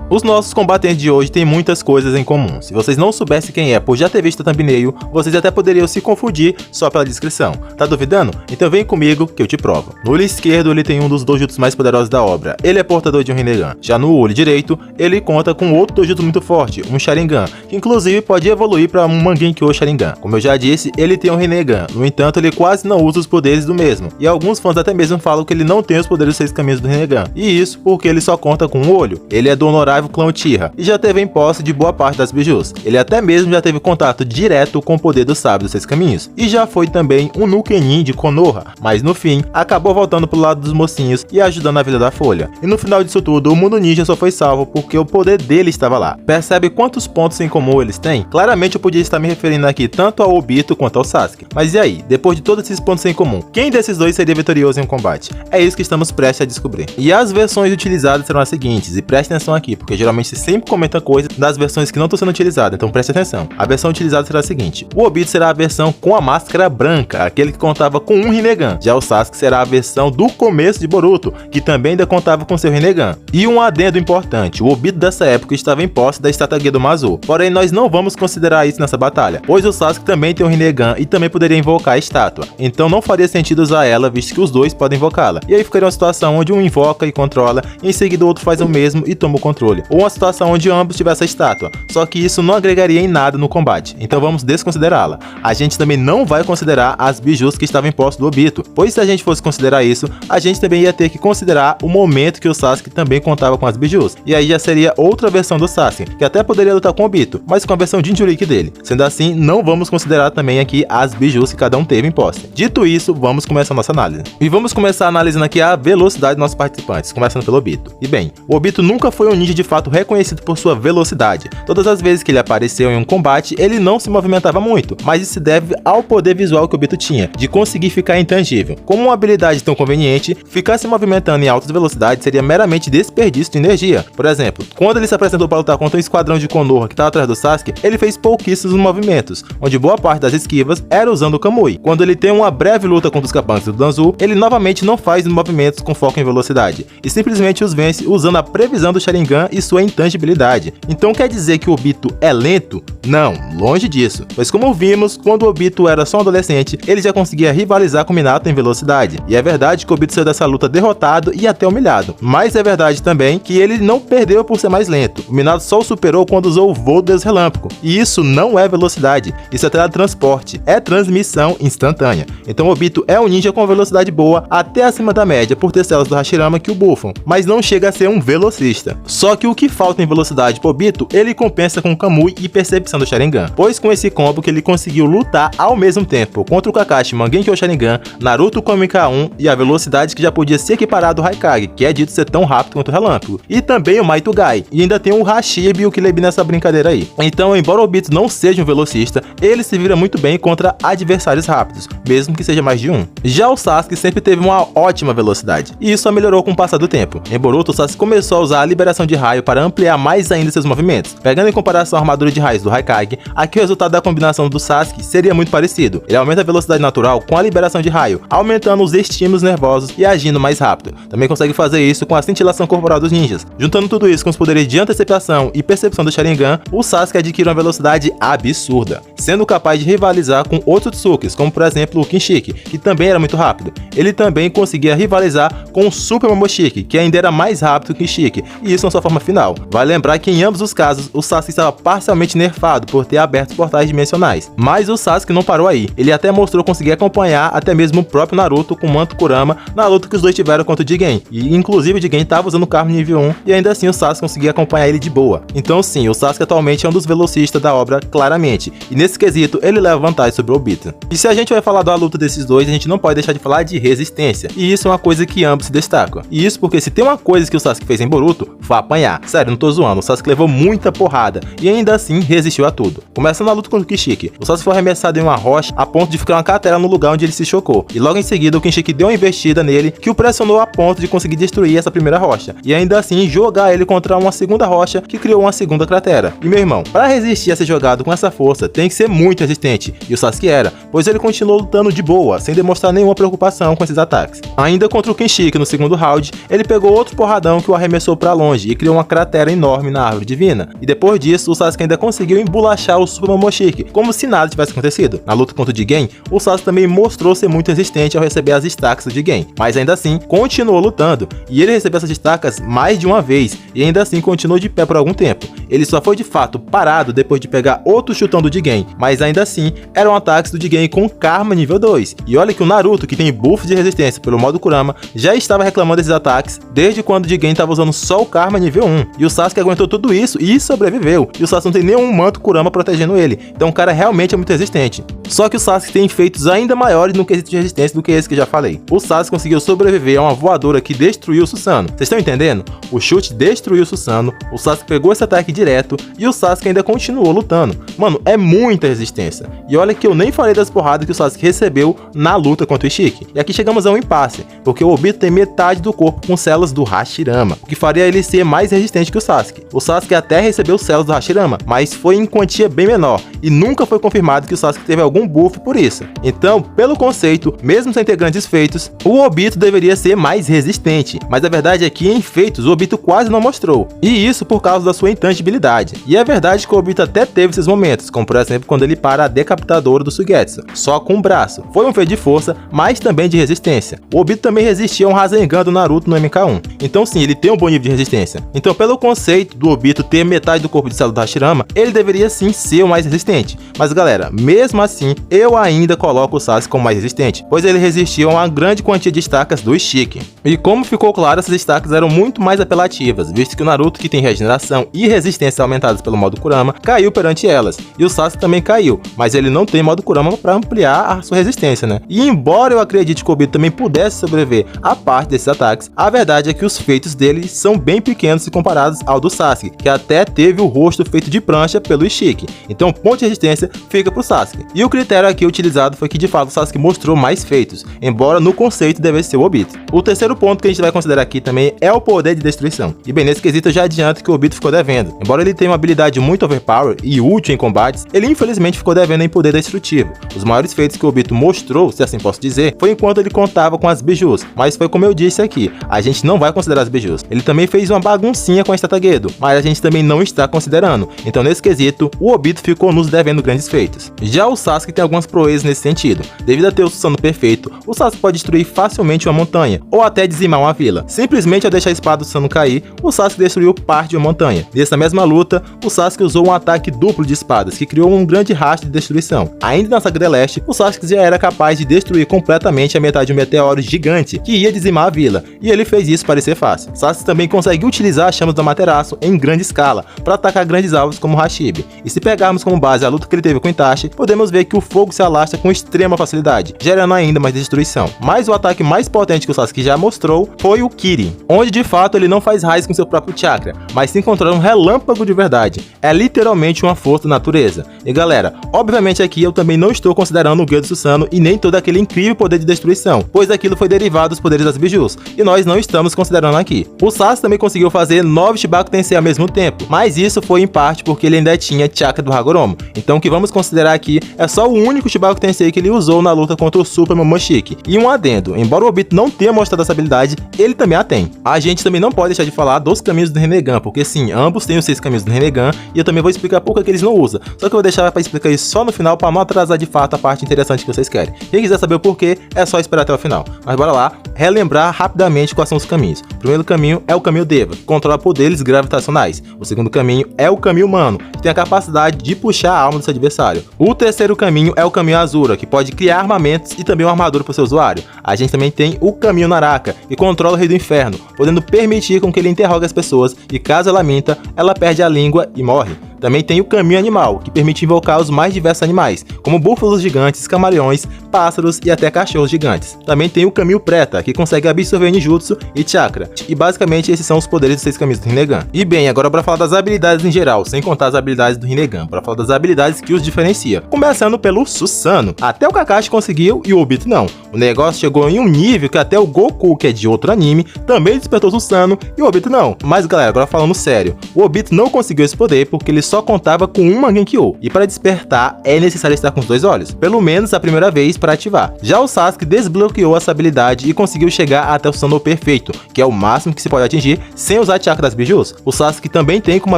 Os nossos combatentes de hoje têm muitas coisas em comum. Se vocês não soubessem quem é por já ter visto a thumbnail, vocês até poderiam se confundir só pela descrição. Tá duvidando? Então vem comigo que eu te provo. No olho esquerdo ele tem um dos dojutsus mais poderosos da obra. Ele é portador de um Rinnegan. Já no olho direito, ele conta com outro dojutsu muito forte, um Sharingan, que inclusive pode evoluir para um Mangekyou Sharingan. Como eu já disse, ele tem um Rinnegan. No entanto, ele quase não usa os poderes do mesmo. E alguns fãs até mesmo falam que ele não tem os poderes dos 6 caminhos do Rinnegan. E isso porque ele só conta com um olho. Ele é do honorável clã Uchiha e já teve em posse de boa parte das bijus. Ele até mesmo já teve contato direto com o poder do sábio dos 6 caminhos. E já foi também um Nukenin de Konoha, mas no fim, acabou voltando pro lado dos mocinhos e ajudando a vida da Folha. E no final disso tudo, o mundo ninja só foi salvo porque o poder dele estava lá. Percebe quantos pontos em comum eles têm? Claramente eu podia estar me referindo aqui tanto ao Obito quanto ao Sasuke. Mas e aí? Depois de todos esses pontos em comum, quem desses dois seria vitorioso em um combate? É isso que estamos prestes a descobrir. E as versões utilizadas serão as seguintes, e preste atenção aqui, porque geralmente se sempre comenta coisa das versões que não estão sendo utilizadas, então preste atenção. A versão utilizada será a seguinte: o Obito será a versão com a máscara branca, aquele que contava com um Rinnegan. Já o Sasuke será a versão do começo de Boruto, que também ainda contava com seu Rinnegan. E um adendo importante, o Obito dessa época estava em posse da estátua Gedo Mazu, porém nós não vamos considerar isso nessa batalha, pois o Sasuke também tem um Rinnegan e também poderia invocar a estátua, então não faria sentido usar ela, visto que os dois podem invocá-la. E aí ficaria uma situação onde um invoca e controla, e em seguida o outro faz o mesmo e toma o controle, ou uma situação onde ambos tivessem a estátua, só que isso não agregaria em nada no combate, então vamos desconsiderá-la. A gente também não vai considerar as bijus que estavam em posse do Obito, pois se a gente fosse considerar isso, a gente também ia ter que considerar o momento que o Sasuke também contava com as bijus, e aí já seria outra versão do Sasuke, que até poderia lutar com o Obito, mas com a versão Jinchuriki dele. Sendo assim, não vamos considerar também aqui as bijus que cada um teve em posse. Dito isso, vamos começar a nossa análise. E vamos começar analisando aqui a velocidade dos nossos participantes, começando pelo Obito. E bem, o Obito nunca foi um ninja de fato reconhecido por sua velocidade. Todas as vezes que ele apareceu em um combate, ele não se movimentava muito, mas isso se deve ao poder visual que o Obito tinha, de conseguir ficar intangível. Como uma habilidade tão conveniente, ficar se movimentando em altas velocidades seria meramente desperdício de energia. Por exemplo, quando ele se apresentou para lutar contra um esquadrão de Konoha que estava atrás do Sasuke, ele fez pouquíssimos movimentos, onde boa parte das esquivas era usando o Kamui. Quando ele tem uma breve luta contra os capangas do Danzo, ele novamente não faz movimentos com foco em velocidade, e simplesmente os vence usando a previsão do Sharingan e sua intangibilidade. Então quer dizer que o Obito é lento? Não, longe disso, pois como vimos, quando o Obito era só um adolescente, ele já conseguia rivalizar com o Minato em velocidade, e é verdade que o Obito saiu dessa luta derrotado e até humilhado, mas é verdade também que ele não perdeu por ser mais lento. O Minato só o superou quando usou o voo do Deus Relâmpago, e isso não é velocidade, isso é teletransporte, é transmissão instantânea. Então o Obito é um ninja com velocidade boa, até acima da média, por ter células do Hashirama que o buffam, mas não chega a ser um velocista. Só que o que falta em velocidade pro Obito, ele compensa com Kamui e percepção do Sharingan, pois com esse combo que ele conseguiu lutar ao mesmo tempo contra o Kakashi Mangekyou Sharingan, Naruto Komi K1 e a velocidade que já podia se equiparar do Haikage, que é dito ser tão rápido quanto o Relâmpago, e também o Maitugai, e ainda tem o Hashibi e o Kilebi nessa brincadeira aí. Então, embora o Obito não seja um velocista, ele se vira muito bem contra adversários rápidos, mesmo que seja mais de um. Já o Sasuke sempre teve uma ótima velocidade, e isso só melhorou com o passar do tempo. Em Boruto, o Sasuke começou a usar a liberação de raio para ampliar mais ainda seus movimentos. Pegando em comparação a armadura de raios do Haikage, aqui o resultado da combinação do Sasuke seria muito parecido. Ele aumenta a velocidade natural com a liberação de raio, aumentando os estímulos nervosos e agindo mais rápido. Também consegue fazer isso com a cintilação corporal dos ninjas. Juntando tudo isso com os poderes de antecipação e percepção do Sharingan, o Sasuke adquire uma velocidade absurda, sendo capaz de rivalizar com outros Tsukis, como por exemplo o Kinshiki, que também era muito rápido. Ele também conseguia rivalizar com o Super Momoshiki, que ainda era mais rápido que o Kinshiki, e isso na sua forma final. Vale lembrar que em ambos os casos, o Sasuke estava parcialmente nerfado por ter aberto os portais dimensionais. Mas o Sasuke não parou aí, ele até mostrou conseguir acompanhar até mesmo o próprio Naruto com o manto Kurama na luta que os dois tiveram contra o Jigen, e inclusive o Jigen estava usando o carro nível 1, e ainda assim o Sasuke conseguia acompanhar ele de boa. Então sim, o Sasuke atualmente é um dos velocistas da obra claramente, e nesse quesito ele leva vantagem sobre o Obito. E se a gente vai falar da luta desses dois, a gente não pode deixar de falar de resistência, e isso é uma coisa que ambos se destacam. E isso porque se tem uma coisa que o Sasuke fez em Boruto, foi apanhar. Sério, não tô zoando, o Sasuke levou muita porrada, e ainda assim resistiu a tudo. Começando a luta contra o Kinshiki, o Sasuke foi arremessado em uma rocha a ponto de ficar uma cratera no lugar onde ele se chocou, e logo em seguida o Kinshiki deu uma investida nele que o pressionou a ponto de conseguir destruir essa primeira rocha, e ainda assim jogar ele contra uma segunda rocha que criou uma segunda cratera. E meu irmão, para resistir a ser jogado com essa força, tem que ser muito resistente, e o Sasuke era, pois ele continuou lutando de boa, sem demonstrar nenhuma preocupação com esses ataques. Ainda contra o Kinshiki no segundo round, ele pegou outro porradão que o arremessou para longe e criou uma cratera enorme na árvore divina. E depois disso, o Sasuke ainda conseguiu embolachar o Super Momoshiki, como se nada tivesse acontecido. Na luta contra o Jigen, o Sasuke também mostrou ser muito resistente ao receber as estacas do Jigen, mas ainda assim continuou lutando, e ele recebeu essas estacas mais de uma vez, e ainda assim continuou de pé por algum tempo. Ele só foi de fato parado depois de pegar outro chutão do Jigen, mas ainda assim eram ataques do Jigen com Karma nível 2. E olha que o Naruto, que tem buff de resistência pelo modo Kurama, já estava reclamando desses ataques desde quando o Jigen estava usando só o Karma nível 1. E o Sasuke aguentou tudo isso e sobreviveu. E o Sasuke não tem nenhum manto Kurama protegendo ele, então o cara realmente é muito resistente. Só que o Sasuke tem efeitos ainda maiores no quesito de resistência do que esse que eu já falei. O Sasuke conseguiu sobreviver a uma voadora que destruiu o Susanoo. Vocês estão entendendo? O chute destruiu o Susanoo, o Sasuke pegou esse ataque direto e o Sasuke ainda continuou lutando. Mano, é muita resistência. E olha que eu nem falei das porradas que o Sasuke recebeu na luta contra o Ishiki. E aqui chegamos a um impasse, porque o Obito tem metade do corpo com células do Hashirama, o que faria ele ser mais resistente que o Sasuke. O Sasuke até recebeu células do Hashirama, mas foi em quantia bem menor, e nunca foi confirmado que o Sasuke teve algum buff por isso. Então, pelo conceito, mesmo sem ter grandes feitos, o Obito deveria ser mais resistente, mas a verdade é que em feitos o Obito quase não mostrou, e isso por causa da sua intangibilidade. E é verdade que o Obito até teve esses momentos, como por exemplo quando ele para a decapitadora do Suigetsu, só com o braço. Foi um feito de força, mas também de resistência. O Obito também resistia a um Rasengan do Naruto no MK1, então sim, ele tem um bom nível de resistência. Então, pelo conceito do Obito ter metade do corpo de célula do Hashirama, ele deveria sim ser o mais resistente. Mas galera, mesmo assim, eu ainda coloco o Sasuke como mais resistente, pois ele resistiu a uma grande quantia de estacas do Ishiki. E como ficou claro, essas estacas eram muito mais apelativas, visto que o Naruto, que tem regeneração e resistência aumentadas pelo modo Kurama, caiu perante elas, e o Sasuke também caiu, mas ele não tem modo Kurama para ampliar a sua resistência, né? E embora eu acredite que o Obito também pudesse sobreviver a parte desses ataques, a verdade é que os feitos dele são bem pequenos se comparados ao do Sasuke, que até teve o rosto feito de prancha pelo Ishiki. Então, ponto de resistência fica pro Sasuke. E o critério aqui utilizado foi que de fato o Sasuke mostrou mais feitos, embora no conceito devesse ser o Obito. O terceiro ponto que a gente vai considerar aqui também é o poder de destruição. E bem, nesse quesito eu já adianto que o Obito ficou devendo. Embora ele tenha uma habilidade muito overpower e útil em combates, ele infelizmente ficou devendo em poder destrutivo. Os maiores feitos que o Obito mostrou, se assim posso dizer, foi enquanto ele contava com as bijus, mas foi como eu disse aqui, a gente não vai considerar as bijus. Ele também fez uma baguncinha com a estátua Gedo, mas a gente também não está considerando. Então nesse quesito, o Obito ficou nos devendo grandes feitos. Já o Sasuke tem algumas proezas nesse sentido. Devido a ter o Susanoo perfeito, o Sasuke pode destruir facilmente uma montanha, ou até dizimar uma vila. Simplesmente ao deixar a espada do Susanoo cair, o Sasuke destruiu parte de uma montanha. Nessa mesma luta, o Sasuke usou um ataque duplo de espadas, que criou um grande rastro de destruição. Ainda na Sagrada Leste, o Sasuke já era capaz de destruir completamente a metade de um meteoro gigante que ia dizimar a vila, e ele fez isso parecer fácil. Sasuke também consegue utilizar as chamas do Amaterasu em grande escala, para atacar grandes alvos como Hashibe. E se pegarmos como base a luta que ele teve com Itachi, podemos ver que o fogo se alastra com extrema facilidade, gerando ainda mais destruição. Mas o ataque mais potente que o Sasuke já mostrou foi o Kirin, onde de fato ele não faz raiz com seu próprio chakra, mas se encontrar um relâmpago de verdade. É literalmente uma força da natureza. E galera, obviamente aqui eu também não estou considerando o Gedo Susanoo e nem todo aquele incrível poder de destruição, pois aquilo foi derivado dos poderes das bijus, e nós não estamos considerando aqui. O Sasuke também conseguiu fazer 9 Shibaku Tensei ao mesmo tempo, mas isso foi em parte porque ele ainda tinha chakra do Hagoromo. Então o que vamos considerar aqui é só o único Shibaku Tensei que ele usou na luta contra o Super Momoshiki. E um adendo, embora o Obito não tenha mostrado essa habilidade, ele também a tem. A gente também não pode deixar de falar dos caminhos do Rinnegan, porque sim, ambos têm os 6 caminhos do Rinnegan, e eu também vou explicar por que eles não usam. Só que eu vou deixar para explicar isso só no final, para não atrasar de fato a parte interessante que vocês querem. Quem quiser saber o porquê, é só esperar até o final. Mas bora lá, relembrar rapidamente quais são os caminhos. O primeiro caminho é o caminho Deva, que controla poderes gravitacionais. O segundo caminho é o caminho humano, que tem a capacidade de puxar a alma do seu adversário. O terceiro caminho é o caminho Azura, que pode criar armamentos e também uma armadura para o seu usuário. A gente também tem o caminho Naraka, que controla o Rei do Inferno, podendo permitir com que ele interrogue as pessoas e caso ela minta, ela perde a língua e morre. Também tem o caminho animal, que permite invocar os mais diversos animais, como búfalos gigantes, camaleões, pássaros e até cachorros gigantes. Também tem o caminho Preta, que consegue absorver ninjutsu e chakra. E basicamente esses são os poderes dos 6 caminhos do Rinnegan. E bem, agora para falar das habilidades em geral, sem contar as habilidades do Rinnegan, para falar das habilidades que os diferencia. Começando pelo Susanoo. Até o Kakashi conseguiu e o Obito não. O negócio chegou em um nível que até o Goku, que é de outro anime, também despertou Susanoo e o Obito não. Mas galera, agora falando sério, o Obito não conseguiu esse poder porque ele só contava com uma Genkyo, e para despertar é necessário estar com os 2 olhos, pelo menos a primeira vez para ativar. Já o Sasuke desbloqueou essa habilidade e conseguiu chegar até o Susanoo perfeito, que é o máximo que se pode atingir sem usar chakra das bijus. O Sasuke também tem como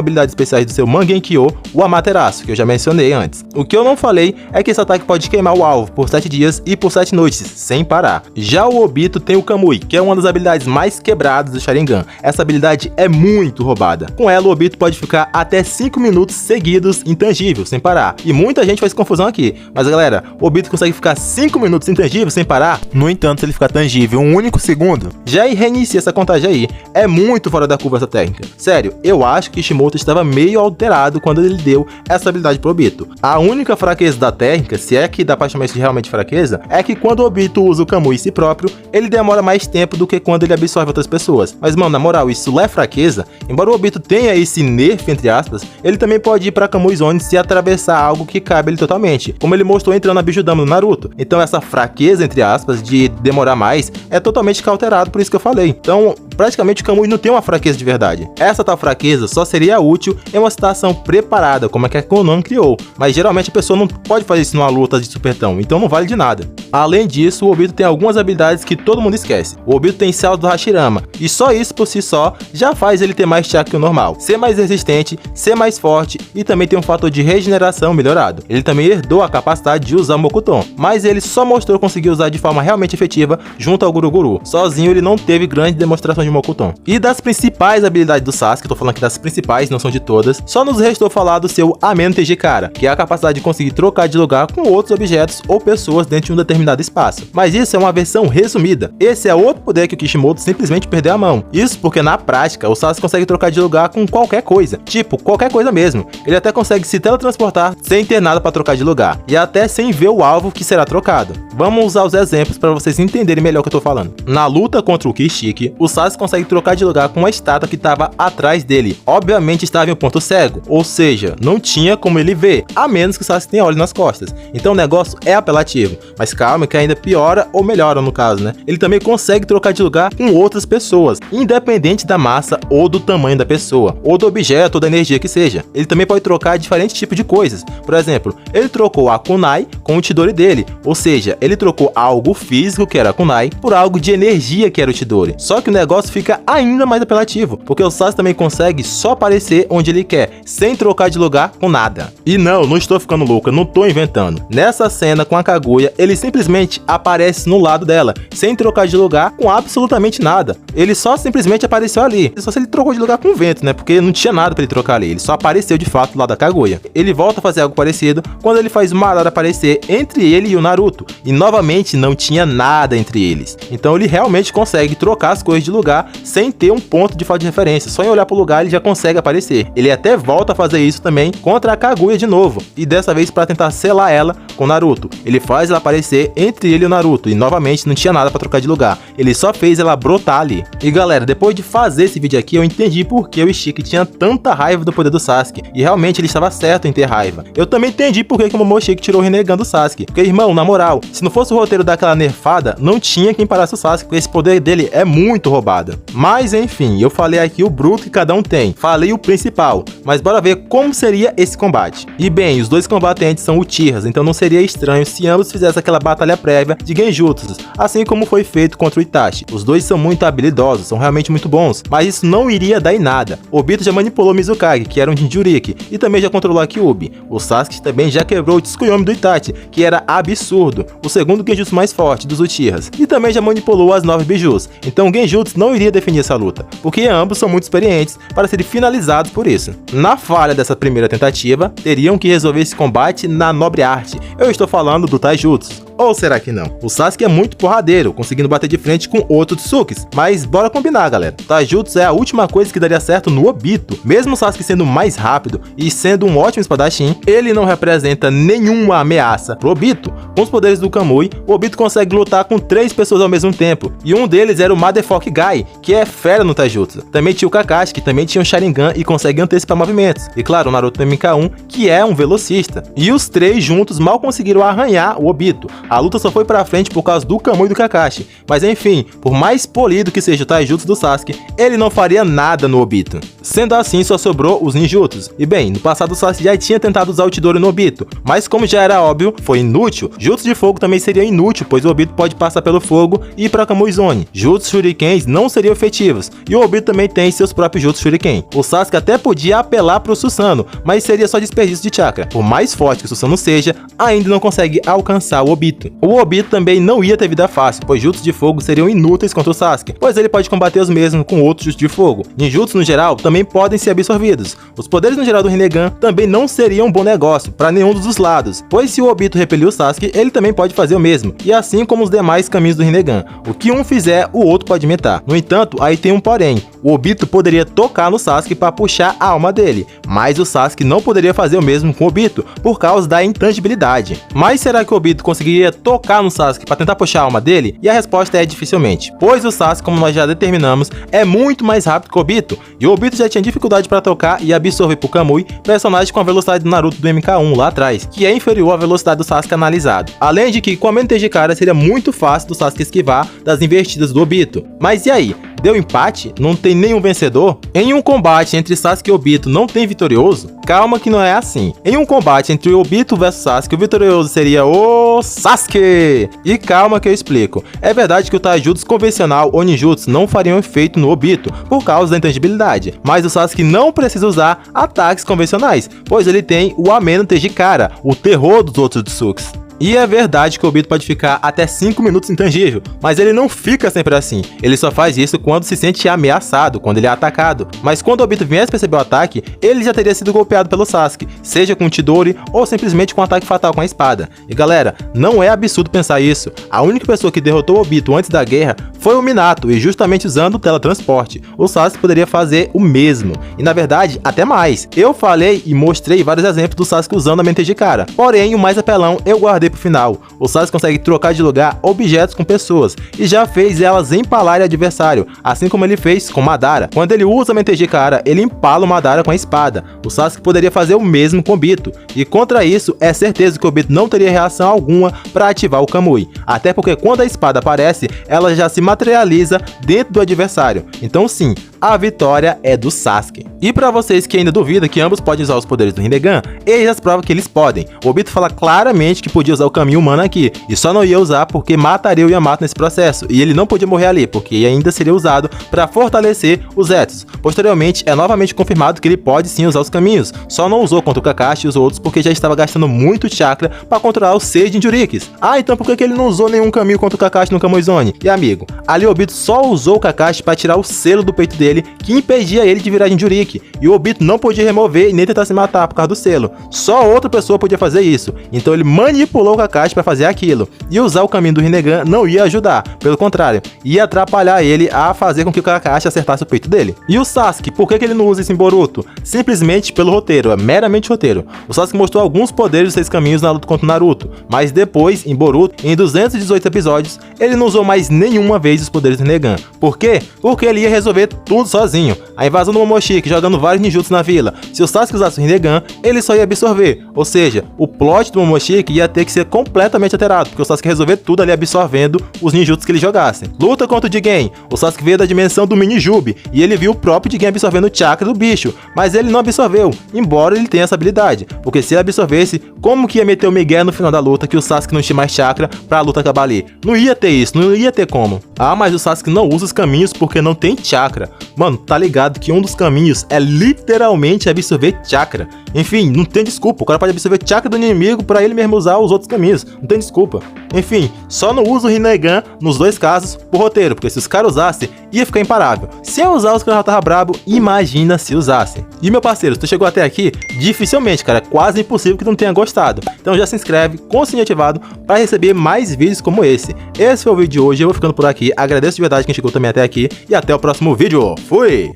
habilidade especiais do seu Mangenkyo o Amaterasu, que eu já mencionei antes. O que eu não falei é que esse ataque pode queimar o alvo por 7 dias e por 7 noites, sem parar. Já o Obito tem o Kamui, que é uma das habilidades mais quebradas do Sharingan. Essa habilidade é muito roubada. Com ela, o Obito pode ficar até 5 minutos seguidos intangível, sem parar. E muita gente faz confusão aqui, mas galera, o Obito consegue ficar 5 minutos intangível sem parar. No entanto, se ele ficar tangível um único segundo, já reinicia essa contagem aí. É muito fora da curva essa técnica. Sério, eu acho que Kishimoto estava meio alterado quando ele deu essa habilidade pro Obito. A única fraqueza da técnica, se é que dá pra chamar isso de realmente fraqueza, é que quando o Obito usa o Kamui em si próprio, ele demora mais tempo do que quando ele absorve outras pessoas. Mas mano, na moral, isso é fraqueza. Embora o Obito tenha esse nerf, entre aspas, ele também pode ir pra Kamui Zone se atravessar algo que cabe ele totalmente, como ele mostrou entrando na Bijudama no Naruto. Então essa fraqueza, entre aspas, de demorar mais, é totalmente cauterado, por isso que eu falei. Então, praticamente o Kamui não tem uma fraqueza de verdade. Essa tal fraqueza só seria útil em uma situação preparada, como é que a Konoha criou, mas geralmente a pessoa não pode fazer isso numa luta de supertão, então não vale de nada. Além disso, o Obito tem algumas habilidades que todo mundo esquece. O Obito tem salto do Hashirama, e só isso por si só já faz ele ter mais chakra que o normal, ser mais resistente, ser mais forte e também tem um fator de regeneração melhorado. Ele também herdou a capacidade de usar o Mokuton, mas ele só mostrou conseguir usar de forma realmente efetiva junto ao Guru-Guru. Sozinho ele não teve grandes demonstrações de Mokuton. E das principais habilidades do Sasuke, tô falando aqui das principais, não são de todas, só nos restou falar do seu Amen Tejikara, que é a capacidade de conseguir trocar de lugar com outros objetos ou pessoas dentro de um determinado espaço. Mas isso é uma versão resumida. Esse é outro poder que o Kishimoto simplesmente perdeu a mão. Isso porque na prática o Sasuke consegue trocar de lugar com qualquer coisa, tipo qualquer coisa mesmo. Ele até consegue se teletransportar sem ter nada para trocar de lugar, e até sem ver o alvo que será trocado. Vamos usar os exemplos para vocês entenderem melhor o que eu tô falando. Na luta contra o Kishiki, o Sasuke consegue trocar de lugar com uma estátua que estava atrás dele. Obviamente estava em um ponto cego, ou seja, não tinha como ele ver, a menos que o Sasuke tenha olho nas costas. Então o negócio é apelativo, mas calma que ainda piora ou melhora no caso, né? Ele também consegue trocar de lugar com outras pessoas, independente da massa ou do tamanho da pessoa, ou do objeto ou da energia que seja. Ele também pode trocar diferentes tipos de coisas. Por exemplo, ele trocou a kunai com o Chidori dele, ou seja, ele trocou algo físico, que era a kunai, por algo de energia, que era o Chidori. Só que o negócio fica ainda mais apelativo, porque o Sasuke também consegue só aparecer onde ele quer, sem trocar de lugar com nada. E não estou ficando louco, eu não tô inventando. Nessa cena com a Kaguya, ele simplesmente aparece no lado dela, sem trocar de lugar com absolutamente nada. Ele só simplesmente apareceu ali. Só se ele trocou de lugar com o vento, né? Porque não tinha nada pra ele trocar ali. Ele só apareceu de fato lá da Kaguya. Ele volta a fazer algo parecido quando ele faz o Madara aparecer entre ele e o Naruto. E novamente não tinha nada entre eles. Então ele realmente consegue trocar as coisas de lugar sem ter um ponto de falta de referência. Só em olhar pro lugar ele já consegue aparecer. Ele até volta a fazer isso também contra a Kaguya de novo. E dessa vez para tentar selar ela com o Naruto. Ele faz ela aparecer entre ele e o Naruto. E novamente não tinha nada pra trocar de lugar. Ele só fez ela brotar ali. E galera, depois de fazer esse vídeo aqui, eu entendi por que o Ishiki tinha tanta raiva do poder do Sasuke. E realmente ele estava certo em ter raiva. Eu também entendi por que o Momoshiki tirou o Rinnegan do Sasuke. Porque, irmão, na moral, se não fosse o roteiro daquela nerfada, não tinha quem parasse o Sasuke, porque esse poder dele é muito roubado. Mas enfim, eu falei aqui o bruto que cada um tem. Falei o principal. Mas bora ver como seria esse combate. E bem, os dois combatentes são Uchihas, então não seria estranho se ambos fizessem aquela batalha prévia de Genjutsus, assim como foi feito contra o Itachi. Os dois são muito habilidosos, são realmente muito bons, mas isso não iria dar em nada. O Obito já manipulou Mizukage, que era um Jinchuriki, e também já controlou a Kyuubi. O Sasuke também já quebrou o Tsukuyomi do Itachi, que era absurdo, o segundo Genjutsu mais forte dos Uchihas, e também já manipulou as 9 Bijus. Então o Genjutsu não iria definir essa luta, porque ambos são muito experientes para serem finalizados por isso. Na falha dessa primeira tentativa, teriam que resolver esse combate na nobre arte. Eu estou falando do Taijutsu. Ou será que não? O Sasuke é muito porradeiro, conseguindo bater de frente com outros Tsukis. Mas bora combinar, galera. Taijutsu é a última coisa que daria certo no Obito. Mesmo o Sasuke sendo mais rápido e sendo um ótimo espadachim, ele não representa nenhuma ameaça pro Obito. Com os poderes do Kamui, o Obito consegue lutar com 3 pessoas ao mesmo tempo. E um deles era o Motherfuck Guy, que é fera no Taijutsu. Também tinha o Kakashi, que também tinha um Sharingan e consegue antecipar movimentos. E claro, o Naruto MK1, que é um velocista. E os 3 juntos mal conseguiram arranhar o Obito. A luta só foi pra frente por causa do Kamui e do Kakashi, mas enfim, por mais polido que seja o taijutsu do Sasuke, ele não faria nada no Obito. Sendo assim, só sobrou os ninjutsus. E bem, no passado o Sasuke já tinha tentado usar o Chidori no Obito, mas como já era óbvio, foi inútil. Jutsu de fogo também seria inútil, pois o Obito pode passar pelo fogo e ir pra Kamui Zone. Jutsu Shurikens não seriam efetivos, e o Obito também tem seus próprios Jutsu Shuriken. O Sasuke até podia apelar pro Susanoo, mas seria só desperdício de chakra. Por mais forte que o Susanoo seja, ainda não consegue alcançar o Obito. O Obito também não ia ter vida fácil, pois Jutsu de fogo seriam inúteis contra o Sasuke, pois ele pode combater os mesmos com outros Jutsu de fogo. Ninjutsu no geral também podem ser absorvidos. Os poderes no geral do Rinnegan também não seriam um bom negócio para nenhum dos lados, pois se o Obito repelir o Sasuke, ele também pode fazer o mesmo, e assim como os demais caminhos do Rinnegan. O que um fizer, o outro pode imitar. No entanto, aí tem um porém. O Obito poderia tocar no Sasuke para puxar a alma dele, mas o Sasuke não poderia fazer o mesmo com o Obito por causa da intangibilidade. Mas será que o Obito conseguiria tocar no Sasuke para tentar puxar a alma dele? E a resposta é dificilmente, pois o Sasuke, como nós já determinamos, é muito mais rápido que o Obito, e o Obito já tinha dificuldade para tocar e absorver pro Kamui, personagem com a velocidade do Naruto do MK1 lá atrás, que é inferior à velocidade do Sasuke analisado. Além de que, com a mente de cara, seria muito fácil do Sasuke esquivar das investidas do Obito. Mas e aí? Deu empate? Não tem nenhum vencedor? Em um combate entre Sasuke e Obito não tem vitorioso? Calma que não é assim. Em um combate entre Obito versus Sasuke, o vitorioso seria o Sasuke! E calma que eu explico. É verdade que o taijutsu convencional ou ninjutsu não fariam efeito no Obito por causa da intangibilidade, mas o Sasuke não precisa usar ataques convencionais, pois ele tem o Ame no Tejikara, o terror dos outros Jutsuks. E é verdade que o Obito pode ficar até 5 minutos intangível, mas ele não fica sempre assim. Ele só faz isso quando se sente ameaçado, quando ele é atacado. Mas quando o Obito viesse perceber o ataque, ele já teria sido golpeado pelo Sasuke, seja com o Chidori ou simplesmente com um ataque fatal com a espada. E galera, não é absurdo pensar isso. A única pessoa que derrotou o Obito antes da guerra foi o Minato, e justamente usando o teletransporte. O Sasuke poderia fazer o mesmo, e na verdade, até mais. Eu falei e mostrei vários exemplos do Sasuke usando a mente de cara, porém o mais apelão eu guardei pro final. O Sasuke consegue trocar de lugar objetos com pessoas, e já fez elas empalarem adversário, assim como ele fez com Madara. Quando ele usa a mente de cara, ele empala o Madara com a espada. O Sasuke poderia fazer o mesmo com o Obito, e contra isso, é certeza que o Obito não teria reação alguma para ativar o Kamui, até porque quando a espada aparece, ela já se materializa dentro do adversário. Então sim, a vitória é do Sasuke. E para vocês que ainda duvidam que ambos podem usar os poderes do Rinnegan, eis as provas que eles podem. O Obito fala claramente que podia usar o caminho humano aqui, e só não ia usar porque mataria o Yamato nesse processo, e ele não podia morrer ali, porque ainda seria usado para fortalecer os Zetsus. Posteriormente, é novamente confirmado que ele pode sim usar os caminhos, só não usou contra o Kakashi e os outros porque já estava gastando muito chakra para controlar os 6 Jinchurikis. Ah, então por que ele não usou nenhum caminho contra o Kakashi no Kamui Zone? E amigo, ali o Obito só usou o Kakashi para tirar o selo do peito dele, que impedia ele de virar Jinchuriki, e o Obito não podia remover e nem tentar se matar por causa do selo. Só outra pessoa podia fazer isso, então ele manipulou o Kakashi para fazer aquilo, e usar o caminho do Rinnegan não ia ajudar, pelo contrário, ia atrapalhar ele a fazer com que o Kakashi acertasse o peito dele. E o Sasuke, por que ele não usa isso em Boruto? Simplesmente pelo roteiro, é meramente roteiro. O Sasuke mostrou alguns poderes dos 6 caminhos na luta contra o Naruto, mas depois, em Boruto, em 218 episódios, ele não usou mais nenhuma vez os poderes do Rinnegan. Por quê? Porque ele ia resolver tudo sozinho. A invasão do Momoshiki, jogando vários ninjutsus na vila. Se o Sasuke usasse o Rinnegan, ele só ia absorver, ou seja, o plot do Momoshiki ia ter que ser completamente alterado, porque o Sasuke ia resolver tudo ali absorvendo os ninjutsus que ele jogasse. Luta contra o Jigen. O Sasuke veio da dimensão do Mini-Jubi, e ele viu o próprio Jigen absorvendo o chakra do bicho, mas ele não absorveu, embora ele tenha essa habilidade, porque se ele absorvesse, como que ia meter o Miguel no final da luta que o Sasuke não tinha mais chakra pra luta acabar ali? Não ia ter isso, não ia ter como. Ah, mas o Sasuke não usa os caminhos porque não tem chakra. Mano, tá ligado que um dos caminhos é literalmente absorver chakra. Enfim, não tem desculpa, o cara pode absorver chakra do inimigo pra ele mesmo usar os outros caminhos, não tem desculpa. Enfim, só não usa o Rinnegan nos dois casos por roteiro, porque se os caras usassem, ia ficar imparável. Se eu usar, os caras já tava brabo, imagina se usassem. E meu parceiro, se tu chegou até aqui, dificilmente, cara, é quase impossível que tu não tenha gostado. Então já se inscreve com o sininho ativado para receber mais vídeos como esse. Esse foi o vídeo de hoje, eu vou ficando por aqui, agradeço de verdade quem chegou também até aqui, e até o próximo vídeo. Fui!